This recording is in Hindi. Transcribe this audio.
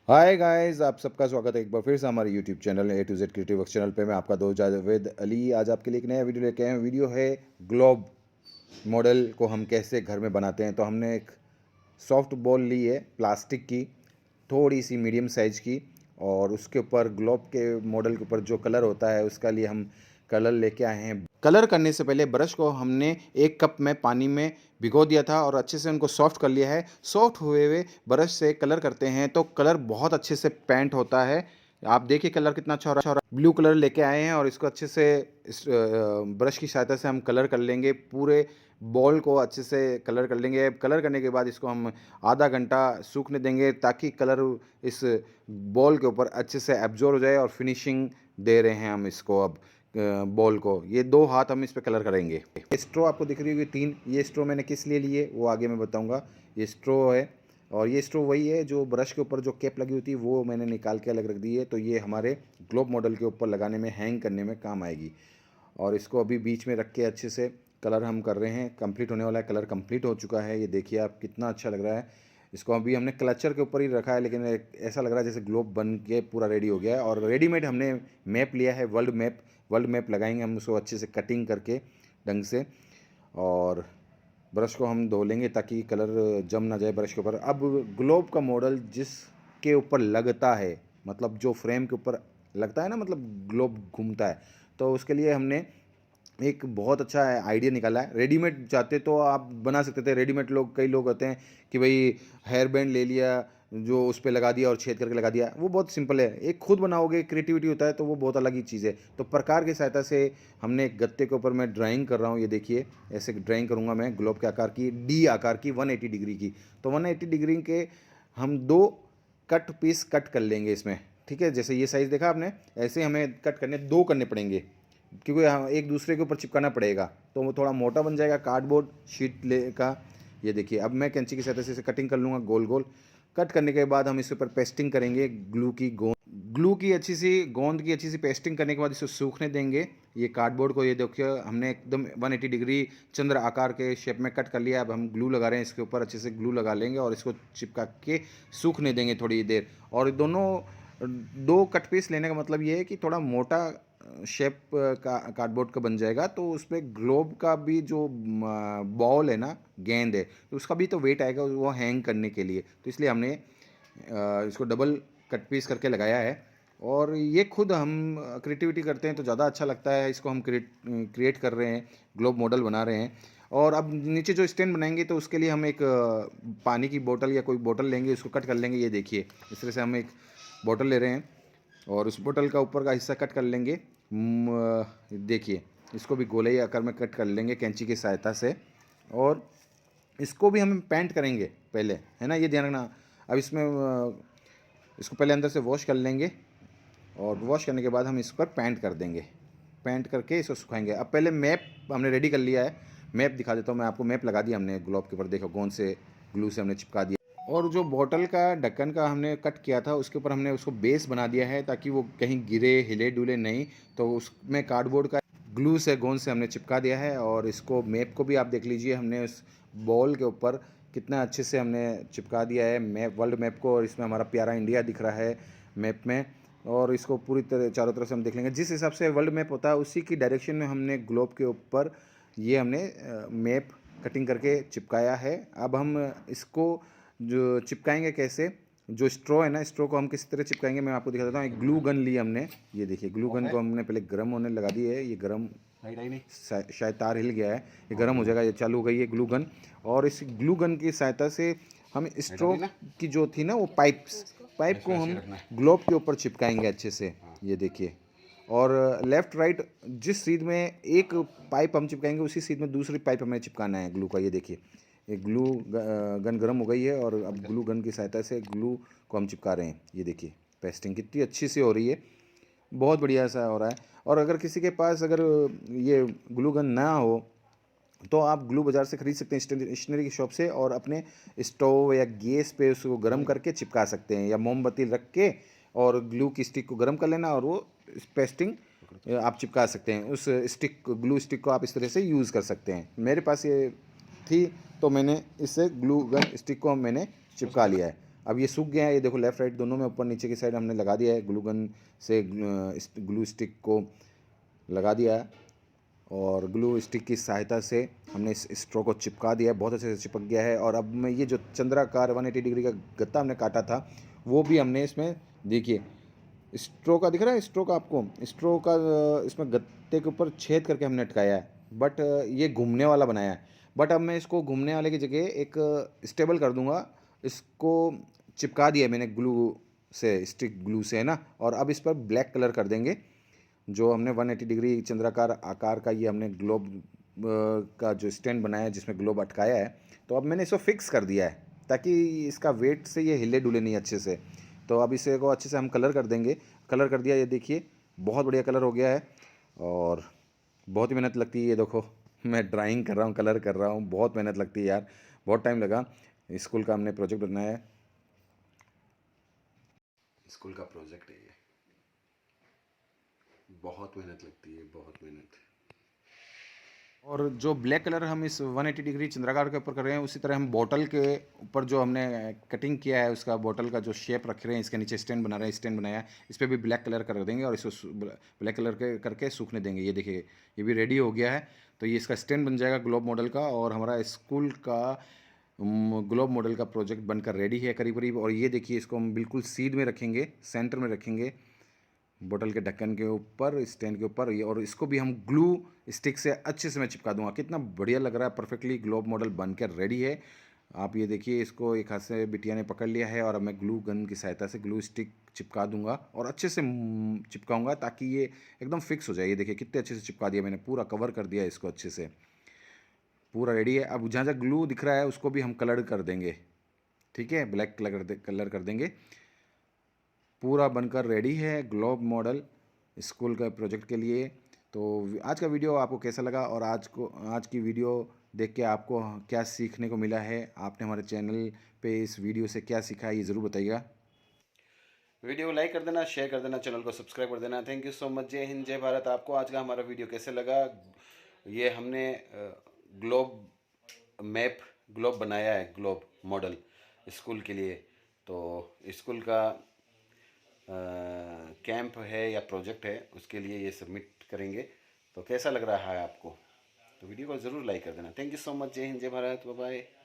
हाय गाइस, आप सबका स्वागत है एक बार फिर से हमारे YouTube channel A to Z creative work channel पे। मैं आपका दोस्त जावेद अली आज आपके लिए एक नया वीडियो लेके आए हैं। वीडियो है ग्लोब मॉडल को हम कैसे घर में बनाते हैं। तो हमने एक सॉफ्ट बॉल ली है प्लास्टिक की, थोड़ी सी मीडियम साइज की, और उसके ऊपर ग्लोब के मॉडल के ऊपर जो कलर होता है उसका लिए हम कलर लेके आए हैं। कलर करने से पहले ब्रश को हमने एक कप में पानी में भिगो दिया था और अच्छे से उनको सॉफ्ट कर लिया है। सॉफ्ट हुए हुए ब्रश से कलर करते हैं तो कलर बहुत अच्छे से पेंट होता है। आप देखिए कलर कितना अच्छा हो रहा है। ब्लू कलर लेके आए हैं और इसको अच्छे से इस ब्रश की सहायता से हम कलर कर लेंगे। पूरे बॉल को अच्छे से कलर कर लेंगे। कलर करने के बाद इसको हम आधा घंटा सूखने देंगे ताकि कलर इस बॉल के ऊपर अच्छे से एब्जॉर्ब हो जाए और फिनिशिंग दे रहे हैं हम इसको। अब बॉल को ये 2 हाथ हम इस पे कलर करेंगे। ये स्ट्रो आपको दिख रही होगी 3, ये स्ट्रो मैंने किस लिए लिए वो आगे मैं बताऊंगा। ये स्ट्रो है और ये स्ट्रो वही है जो ब्रश के ऊपर जो कैप लगी होती है वो मैंने निकाल के अलग रख दी है। तो ये हमारे ग्लोब मॉडल के ऊपर लगाने में, हैंग करने में काम आएगी। और इसको अभी बीच में रख के अच्छे से कलर हम कर रहे हैं। कंप्लीट होने वाला है, कलर कंप्लीट हो चुका है। ये देखिए आप कितना अच्छा लग रहा है। इसको अभी हमने क्लचर के ऊपर ही रखा है, लेकिन ऐसा लग रहा है जैसे ग्लोब बन के पूरा रेडी हो गया है। और रेडीमेड हमने मैप लिया है, वर्ल्ड मैप लगाएंगे हम उसको अच्छे से कटिंग करके ढंग से। और ब्रश को हम धो लेंगे ताकि कलर जम ना जाए ब्रश के ऊपर। अब ग्लोब का मॉडल जिसके ऊपर लगता है, मतलब जो फ्रेम के ऊपर लगता है ना, मतलब ग्लोब घूमता है, तो उसके लिए हमने एक बहुत अच्छा आइडिया निकाला है। रेडीमेड चाहते तो आप बना सकते थे। रेडीमेड लोग, कई लोग होते हैं कि भाई हेयर बैंड ले लिया, जो उस पर लगा दिया और छेद करके लगा दिया, वो बहुत सिंपल है। एक खुद बनाओगे, क्रिएटिविटी होता है तो वो बहुत अलग ही चीज़ है। तो प्रकार की सहायता से हमने एक गत्ते के ऊपर मैं ड्राइंग कर रहा हूँ। ये देखिए ऐसे ड्राइंग करूँगा मैं ग्लोब के आकार की, डी आकार की, 180 डिग्री की। तो 180 डिग्री के हम 2 कट पीस कट कर लेंगे इसमें। ठीक है, जैसे ये साइज़ देखा आपने, ऐसे हमें कट करने 2 करने पड़ेंगे क्योंकि हाँ एक दूसरे के ऊपर चिपकाना पड़ेगा। तो वो थोड़ा मोटा बन जाएगा कार्डबोर्ड शीट ले का। ये देखिए अब मैं कैंची की सहायता से इसे कटिंग कर लूँगा गोल गोल। कट करने के बाद हम इसके ऊपर पेस्टिंग करेंगे ग्लू की अच्छी सी गोंद की अच्छी सी पेस्टिंग करने के बाद इसे सूखने देंगे। ये कार्डबोर्ड को, ये देखिए हमने एकदम 180 डिग्री चंद्र आकार के शेप में कट कर लिया। अब हम ग्लू लगा रहे हैं इसके ऊपर, अच्छे से ग्लू लगा लेंगे और इसको चिपका के सूखने देंगे थोड़ी देर। और दोनों 2 कट पीस लेने का मतलब ये है कि थोड़ा मोटा शेप का कार्डबोर्ड का बन जाएगा। तो उस पर ग्लोब का भी जो बॉल है ना, गेंद है, तो उसका भी तो वेट आएगा वो हैंग करने के लिए। तो इसलिए हमने इसको डबल कट पीस करके लगाया है। और ये खुद हम क्रिएटिविटी करते हैं तो ज़्यादा अच्छा लगता है। इसको हम क्रिएट कर रहे हैं, ग्लोब मॉडल बना रहे हैं। और अब नीचे जो स्टैंड बनाएंगे तो उसके लिए हम एक पानी की बोतल या कोई बोतल लेंगे, उसको कट कर लेंगे। ये देखिए इस तरह से हम एक बोतल ले रहे हैं और उस बोतल का ऊपर का हिस्सा कट कर लेंगे। देखिए इसको भी गोले आकार में कट कर लेंगे कैंची की सहायता से। और इसको भी हम पेंट करेंगे पहले, है ना, ये ध्यान रखना। अब इसमें इसको पहले अंदर से वॉश कर लेंगे और वॉश करने के बाद हम इस पर पेंट कर देंगे। पेंट करके इसको सुखाएंगे। अब पहले मैप हमने रेडी कर लिया है। मैप दिखा देता हूँ मैं आपको। मैप लगा दिया हमने ग्लोब के ऊपर, देखो गोंद से ग्लू से हमने चिपका दिया। और जो बॉटल का ढक्कन का हमने कट किया था उसके ऊपर हमने उसको बेस बना दिया है ताकि वो कहीं गिरे हिले डुले नहीं। तो उसमें कार्डबोर्ड का ग्लू से, गोंद से हमने चिपका दिया है। और इसको मैप को भी आप देख लीजिए, हमने उस बॉल के ऊपर कितना अच्छे से हमने चिपका दिया है मैप, वर्ल्ड मैप को। और इसमें हमारा प्यारा इंडिया दिख रहा है मैप में। और इसको पूरी तरह चारों तरफ से हम देख लेंगे। जिस हिसाब से वर्ल्ड मैप होता है उसी की डायरेक्शन में हमने ग्लोब के ऊपर ये हमने मैप कटिंग करके चिपकाया है। अब हम इसको जो चिपकाएंगे कैसे, जो स्ट्रॉ है ना, स्ट्रॉ को हम किस तरह चिपकाएंगे मैं आपको दिखा देता हूँ। एक ग्लू गन ली हमने, ये देखिए ग्लू गन को हमने पहले गर्म होने लगा दी है। ये गर्म शायद तार हिल गया है, ये गर्म हो जाएगा। ये चालू हो गई है ग्लू गन। और इस ग्लू गन की सहायता से हम स्ट्रॉ की जो थी ना वो पाइप को हम ग्लोब के ऊपर चिपकाएंगे अच्छे से। ये देखिए, और लेफ़्ट राइट जिस सीध में एक पाइप हम चिपकाएंगे उसी सीध में दूसरी पाइप हमें चिपकाना है ग्लू का। ये देखिए ये ग्लू गन गर्म हो गई है और अब ग्लू गन की सहायता से ग्लू को हम चिपका रहे हैं। ये देखिए पेस्टिंग कितनी अच्छी सी हो रही है, बहुत बढ़िया सा हो रहा है। और अगर किसी के पास अगर ये ग्लू गन ना हो तो आप ग्लू बाज़ार से ख़रीद सकते हैं, स्टेशनरी की शॉप से। और अपने स्टोव या गैस पे उसको गर्म करके चिपका सकते हैं, या मोमबत्ती रख के और ग्लू की स्टिक को गर्म कर लेना और वो पेस्टिंग आप चिपका सकते हैं। उस स्टिक ग्लू स्टिक को आप इस तरह से यूज़ कर सकते हैं। मेरे पास ये थी तो मैंने इससे ग्लू गन स्टिक को मैंने चिपका लिया है। अब ये सूख गया है, ये देखो लेफ़्ट राइट दोनों में, ऊपर नीचे की साइड हमने लगा दिया है ग्लू गन से, ग्लू स्टिक को लगा दिया है और ग्लू स्टिक की सहायता से हमने इस स्ट्रो को चिपका दिया है, बहुत अच्छे से चिपक गया है। और अब मैं ये जो चंद्राकार 180 डिग्री का गत्ता हमने काटा था वो भी हमने इसमें, देखिए स्ट्रो का दिख रहा है, स्ट्रो का आपको, स्ट्रो का इसमें गत्ते के ऊपर छेद करके हमने अटकाया है, बट ये घूमने वाला बनाया है। बट अब मैं इसको घूमने वाले की जगह एक स्टेबल कर दूंगा, इसको चिपका दिया मैंने ग्लू से, स्टिक ग्लू से, है ना। और अब इस पर ब्लैक कलर कर देंगे, जो हमने 180 डिग्री चंद्राकार आकार का ये हमने ग्लोब का जो स्टैंड बनाया है जिसमें ग्लोब अटकाया है, तो अब मैंने इसको फिक्स कर दिया है ताकि इसका वेट से ये हिले डुले नहीं अच्छे से। तो अब इसे को अच्छे से हम कलर कर देंगे। कलर कर दिया, ये देखिए बहुत बढ़िया कलर हो गया है। और बहुत ही मेहनत लगती है, ये देखो मैं ड्राइंग कर रहा हूँ, कलर कर रहा हूँ, बहुत मेहनत लगती है यार, बहुत टाइम लगा। स्कूल का हमने प्रोजेक्ट बनाया है, स्कूल का प्रोजेक्ट है ये, बहुत मेहनत लगती है, बहुत मेहनत। और जो ब्लैक कलर हम इस 180 डिग्री चंद्राकार के ऊपर कर रहे हैं, उसी तरह हम बॉटल के ऊपर जो हमने कटिंग किया है उसका, बॉटल का जो शेप रख रहे हैं, इसके नीचे स्टैंड बना रहे हैं, स्टैंड बनाया है, इस पर भी ब्लैक कलर कर देंगे और इसको ब्लैक कलर के करके सूखने देंगे। ये देखिए ये भी रेडी हो गया है। तो ये इसका स्टैंड बन जाएगा ग्लोब मॉडल का, और हमारा स्कूल का ग्लोब मॉडल का प्रोजेक्ट बनकर रेडी है करीब करीब। और ये देखिए इसको हम बिल्कुल सीध में रखेंगे, सेंटर में रखेंगे, बोतल के ढक्कन के ऊपर, स्टैंड के ऊपर। ये और इसको भी हम ग्लू स्टिक से अच्छे से मैं चिपका दूंगा। कितना बढ़िया लग रहा है, परफेक्टली ग्लोब मॉडल बनकर रेडी है। आप ये देखिए, इसको एक हाथ से बिटिया ने पकड़ लिया है और अब मैं ग्लू गन की सहायता से ग्लू स्टिक चिपका दूंगा और अच्छे से चिपकाऊंगा ताकि ये एकदम फिक्स हो जाए। ये देखिए कितने अच्छे से चिपका दिया मैंने, पूरा कवर कर दिया इसको अच्छे से, पूरा रेडी है। अब जहाँ जहाँ ग्लू दिख रहा है उसको भी हम कलर कर देंगे, ठीक है, ब्लैक कलर कर देंगे। पूरा बनकर रेडी है ग्लोब मॉडल स्कूल का प्रोजेक्ट के लिए। तो आज का वीडियो आपको कैसा लगा, और आज की वीडियो देख के आपको क्या सीखने को मिला है, आपने हमारे चैनल पे इस वीडियो से क्या सीखा है, ये ज़रूर बताइएगा। वीडियो को लाइक कर देना, शेयर कर देना, चैनल को सब्सक्राइब कर देना। Thank you so much. जय हिंद, जय भारत। आपको आज का हमारा वीडियो कैसे लगा? ये हमने ग्लोब मैप, ग्लोब बनाया है, ग्लोब मॉडल स्कूल के लिए। तो स्कूल का कैंप है या प्रोजेक्ट है, उसके लिए ये सबमिट करेंगे। तो कैसा लग रहा है आपको? तो वीडियो को ज़रूर लाइक कर देना। Thank you so much. जय हिंद, जय भारत, बाय बाय।